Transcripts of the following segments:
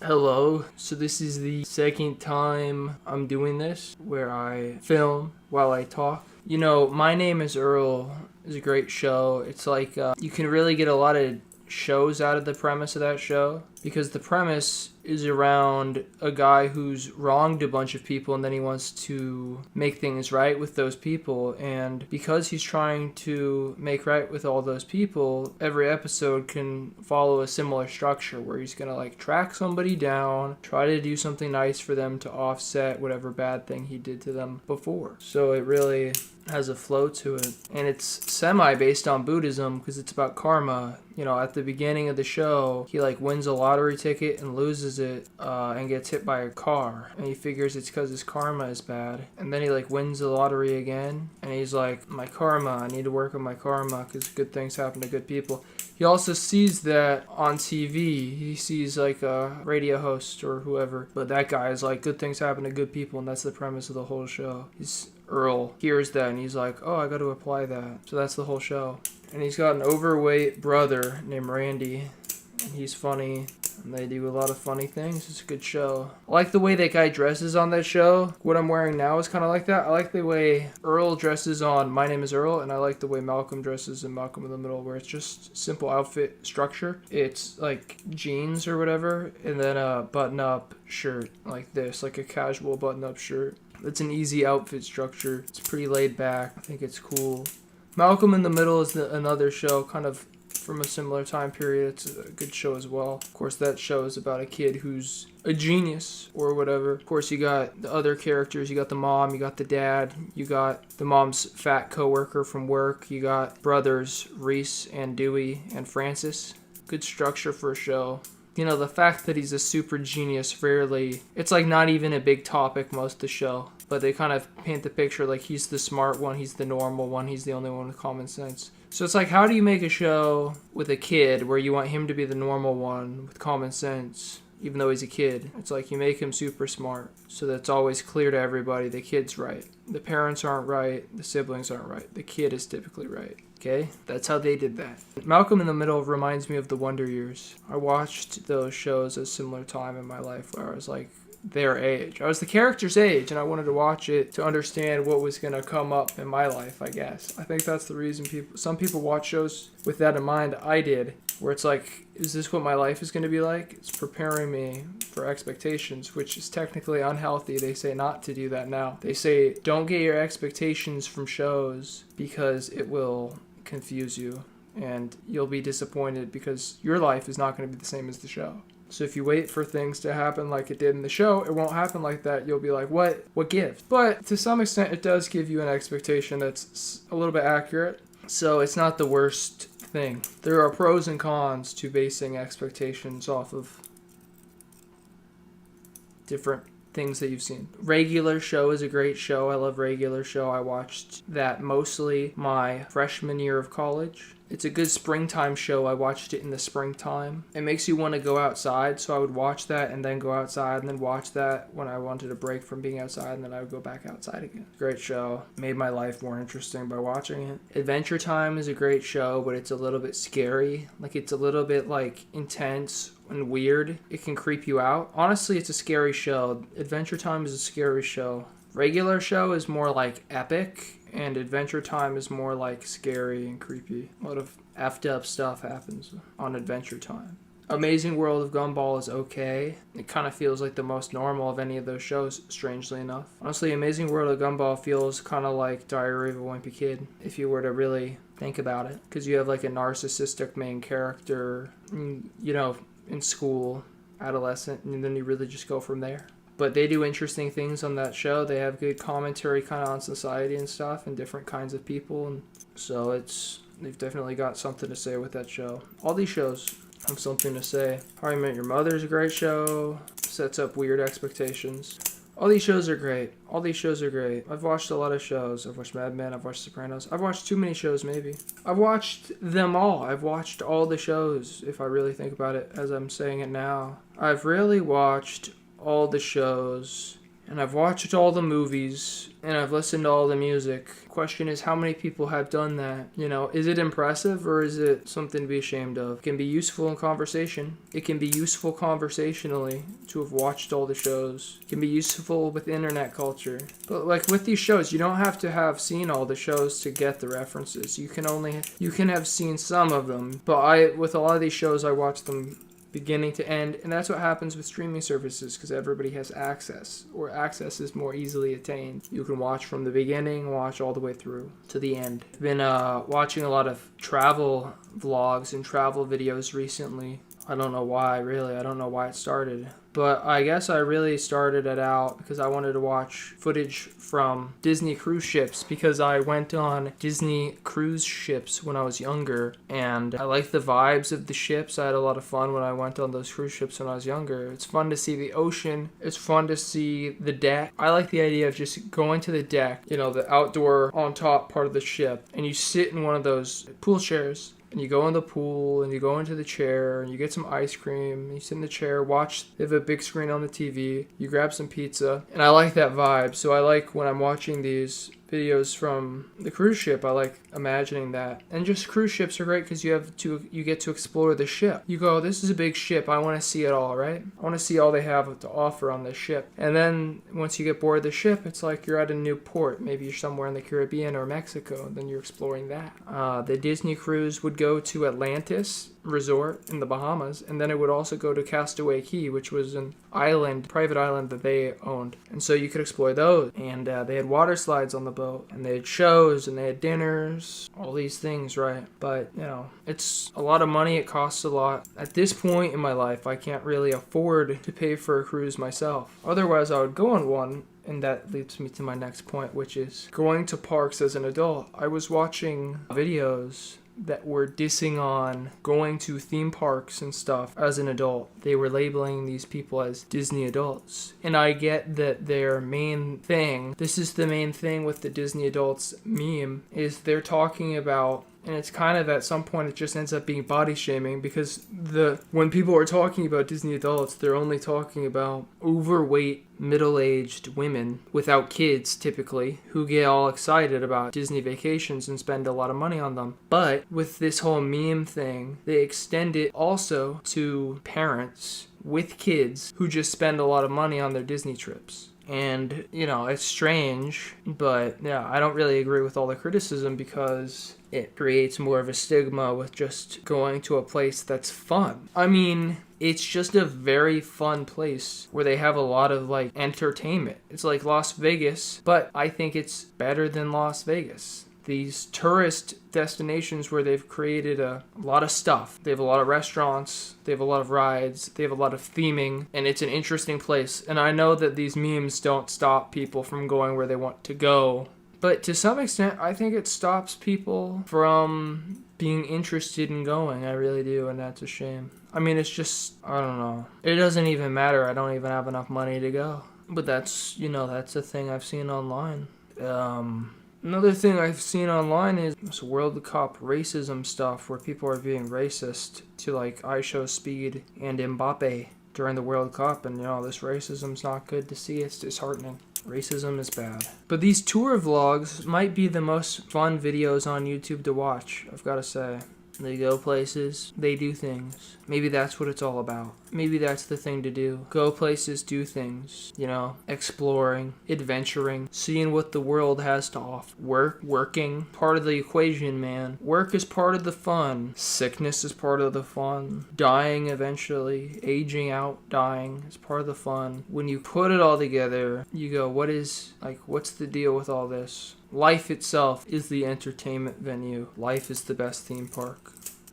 Hello. So this is the second time I'm doing this where I film while I talk. My Name is Earl is a great show. It's like you can really get a lot of shows out of the premise of that show because the premise is around a guy who's wronged a bunch of people and then he wants to make things right with those people, and because he's trying to make right with all those people, every episode can follow a similar structure where he's gonna like track somebody down, try to do something nice for them to offset whatever bad thing he did to them before. So it really has a flow to it, and it's semi based on Buddhism because it's about karma. At the beginning of the show, he like wins a lottery ticket and loses it and gets hit by a car, and he figures it's because his karma is bad. And then he like wins the lottery again, and he's like, my karma, I need to work on my karma because good things happen to good people. He also sees that on TV. He sees like a radio host or whoever, but that guy is like, good things happen to good people, and that's the premise of the whole show. Earl hears that and he's like, oh, I got to apply that. So that's the whole show. And he's got an overweight brother named Randy, and he's funny, and they do a lot of funny things. It's a good show. I like the way that guy dresses on that show. What I'm wearing now is kind of like that. I like the way Earl dresses on My Name is Earl, and I like the way Malcolm dresses in Malcolm in the Middle, where it's just simple outfit structure. It's like jeans or whatever, and then a button-up shirt like this, like a casual button-up shirt. It's an easy outfit structure. It's pretty laid back. I think it's cool. Malcolm in the Middle is another show kind of from a similar time period. It's a good show as well. Of course, that show is about a kid who's a genius or whatever. Of course, you got the other characters. You got the mom, you got the dad, you got the mom's fat coworker from work, you got brothers Reese and Dewey and Francis. Good structure for a show. The fact that he's a super genius it's like not even a big topic most of the show, but they kind of paint the picture like he's the smart one, he's the normal one, he's the only one with common sense. So it's like, how do you make a show with a kid where you want him to be the normal one with common sense, even though he's a kid? It's like you make him super smart, so that's always clear to everybody. The kid's right. The parents aren't right. The siblings aren't right. The kid is typically right. Okay? That's how they did that. Malcolm in the Middle reminds me of the Wonder Years. I watched those shows at a similar time in my life where I was like their age. I was the character's age, and I wanted to watch it to understand what was going to come up in my life, I guess. I think that's the reason some people watch shows with that in mind. I did, where it's like, is this what my life is going to be like? It's preparing me for expectations, which is technically unhealthy. They say not to do that now. They say don't get your expectations from shows because it will confuse you and you'll be disappointed because your life is not going to be the same as the show. So if you wait for things to happen like it did in the show, it won't happen like that. You'll be like, what gift? But to some extent, it does give you an expectation that's a little bit accurate. So it's not the worst thing. There are pros and cons to basing expectations off of different things that you've seen. Regular Show is a great show. I love Regular Show. I watched that mostly my freshman year of college. It's a good springtime show. I watched it in the springtime. It makes you want to go outside, so I would watch that and then go outside and then watch that when I wanted a break from being outside, and then I would go back outside again. Great show. Made my life more interesting by watching it. Adventure Time is a great show, but it's a little bit scary. Like, it's a little bit like intense and weird. It can creep you out. Honestly, it's a scary show. Adventure Time is a scary show. Regular Show is more like epic, and Adventure Time is more like scary and creepy. A lot of effed up stuff happens on Adventure Time. Amazing World of Gumball is okay. It kind of feels like the most normal of any of those shows, strangely enough. Honestly, Amazing World of Gumball feels kind of like Diary of a Wimpy Kid, if you were to really think about it. Because you have like a narcissistic main character, in school, adolescent, and then you really just go from there. But they do interesting things on that show. They have good commentary kind of on society and stuff and different kinds of people. And so they've definitely got something to say with that show. All these shows have something to say. How I Met Your Mother is a great show. Sets up weird expectations. All these shows are great. I've watched a lot of shows. I've watched Mad Men. I've watched Sopranos. I've watched too many shows, maybe. I've watched them all. I've watched all the shows, if I really think about it as I'm saying it now. I've really watched all the shows and I've watched all the movies, and I've listened to all the music. Question is, how many people have done that? You know, is it impressive or is it something to be ashamed of? It can be useful in conversation. It can be useful conversationally to have watched all the shows. It can be useful with internet culture. But like with these shows, you don't have to have seen all the shows to get the references. You can have seen some of them. But with a lot of these shows, I watch them beginning to end, and that's what happens with streaming services because everybody has access, or access is more easily attained. You can watch from the beginning, watch all the way through to the end. I've been watching a lot of travel vlogs and travel videos recently. I don't know why, really. I don't know why it started. But I guess I really started it out because I wanted to watch footage from Disney cruise ships because I went on Disney cruise ships when I was younger and I liked the vibes of the ships. I had a lot of fun when I went on those cruise ships when I was younger. It's fun to see the ocean. It's fun to see the deck. I like the idea of just going to the deck, you know, the outdoor on top part of the ship, and you sit in one of those pool chairs. And you go in the pool, and you go into the chair, and you get some ice cream, and you sit in the chair, they have a big screen on the TV, you grab some pizza, and I like that vibe. So I like when I'm watching these videos from the cruise ship, I like imagining that. And just cruise ships are great because you get to explore the ship. You go, this is a big ship, I want to see it all, right? I want to see all they have to offer on this ship. And then once you get bored of the ship, it's like you're at a new port. Maybe you're somewhere in the Caribbean or Mexico, and then you're exploring that. The Disney cruise would go to Atlantis Resort in the Bahamas, and then it would also go to Castaway Cay, which was an private island that they owned. And so you could explore those. And they had water slides on the boat, and they had shows, and they had dinners, all these things, right? But, you know, it's a lot of money. It costs a lot. At this point in my life, I can't really afford to pay for a cruise myself. Otherwise, I would go on one. And that leads me to my next point, which is going to parks as an adult. I was watching videos that were dissing on going to theme parks and stuff as an adult. They were labeling these people as Disney adults. And I get that their main thing, this is the main thing with the Disney adults meme, is they're talking about, and it's kind of at some point it just ends up being body shaming because when people are talking about Disney adults, they're only talking about overweight, middle-aged women without kids typically who get all excited about Disney vacations and spend a lot of money on them. But with this whole meme thing, they extend it also to parents with kids who just spend a lot of money on their Disney trips. And, you know, it's strange, but yeah, I don't really agree with all the criticism because it creates more of a stigma with just going to a place that's fun. I mean, it's just a very fun place where they have a lot of, like, entertainment. It's like Las Vegas, but I think it's better than Las Vegas. These tourist destinations where they've created a lot of stuff. They have a lot of restaurants, they have a lot of rides, they have a lot of theming, and it's an interesting place. And I know that these memes don't stop people from going where they want to go, but to some extent, I think it stops people from being interested in going. I really do, and that's a shame. I mean, it's just, I don't know. It doesn't even matter. I don't even have enough money to go. But that's, you know, that's a thing I've seen online. Another thing I've seen online is this World Cup racism stuff where people are being racist to like IShowSpeed and Mbappe during the World Cup, and you know, this racism's not good to see. It's disheartening. Racism is bad. But these tour vlogs might be the most fun videos on YouTube to watch, I've got to say. They go places, they do things. Maybe that's what it's all about. Maybe that's the thing to do. Go places, do things. You know, exploring, adventuring, seeing what the world has to offer. Working, part of the equation, man. Work is part of the fun. Sickness is part of the fun. Dying eventually, aging out, dying is part of the fun. When you put it all together, you go, what's the deal with all this? Life itself is the entertainment venue. Life is the best theme park.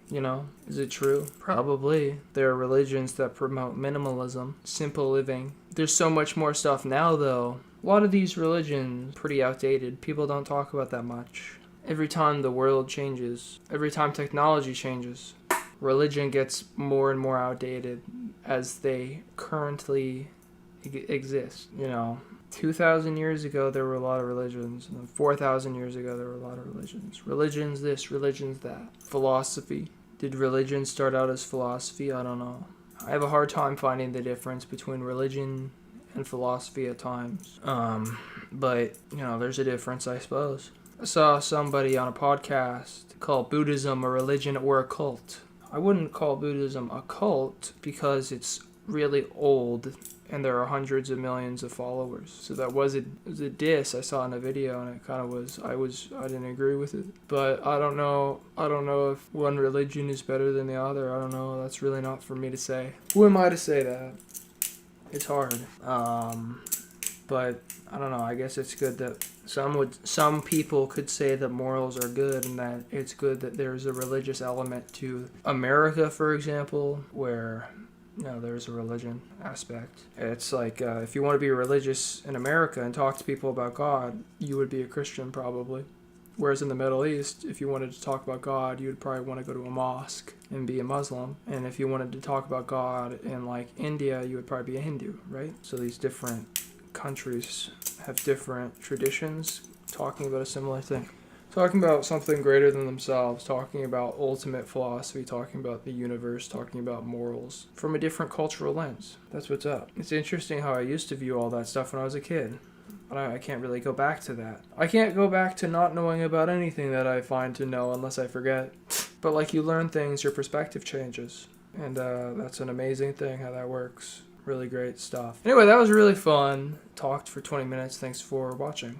You know, is it true? Probably. There are religions that promote minimalism, simple living. There's so much more stuff now, though. A lot of these religions are pretty outdated. People don't talk about that much. Every time the world changes, every time technology changes, religion gets more and more outdated as they currently exist, you know. 2,000 years ago, there were a lot of religions. And then 4,000 years ago, there were a lot of religions. Religion's this, religion's that. Philosophy. Did religion start out as philosophy? I don't know. I have a hard time finding the difference between religion and philosophy at times. But, there's a difference, I suppose. I saw somebody on a podcast call Buddhism a religion or a cult. I wouldn't call Buddhism a cult because it's really old and there are hundreds of millions of followers. So that was a diss I saw in a video, and it kind of was, I didn't agree with it. But I don't know if one religion is better than the other. I don't know. That's really not for me to say. Who am I to say that? It's hard. But I don't know. I guess it's good that some people could say that morals are good and that it's good that there's a religious element to America, for example, where there's a religion aspect. It's like if you want to be religious in America and talk to people about God, you would be a Christian probably. Whereas in the Middle East, if you wanted to talk about God, you would probably want to go to a mosque and be a Muslim. And if you wanted to talk about God in like India, you would probably be a Hindu, right? So these different countries have different traditions talking about a similar thing. Talking about something greater than themselves, talking about ultimate philosophy, talking about the universe, talking about morals from a different cultural lens. That's what's up. It's interesting how I used to view all that stuff when I was a kid. But I can't really go back to that. I can't go back to not knowing about anything that I find to know unless I forget. But like you learn things, your perspective changes. And that's an amazing thing how that works. Really great stuff. Anyway, that was really fun. Talked for 20 minutes. Thanks for watching.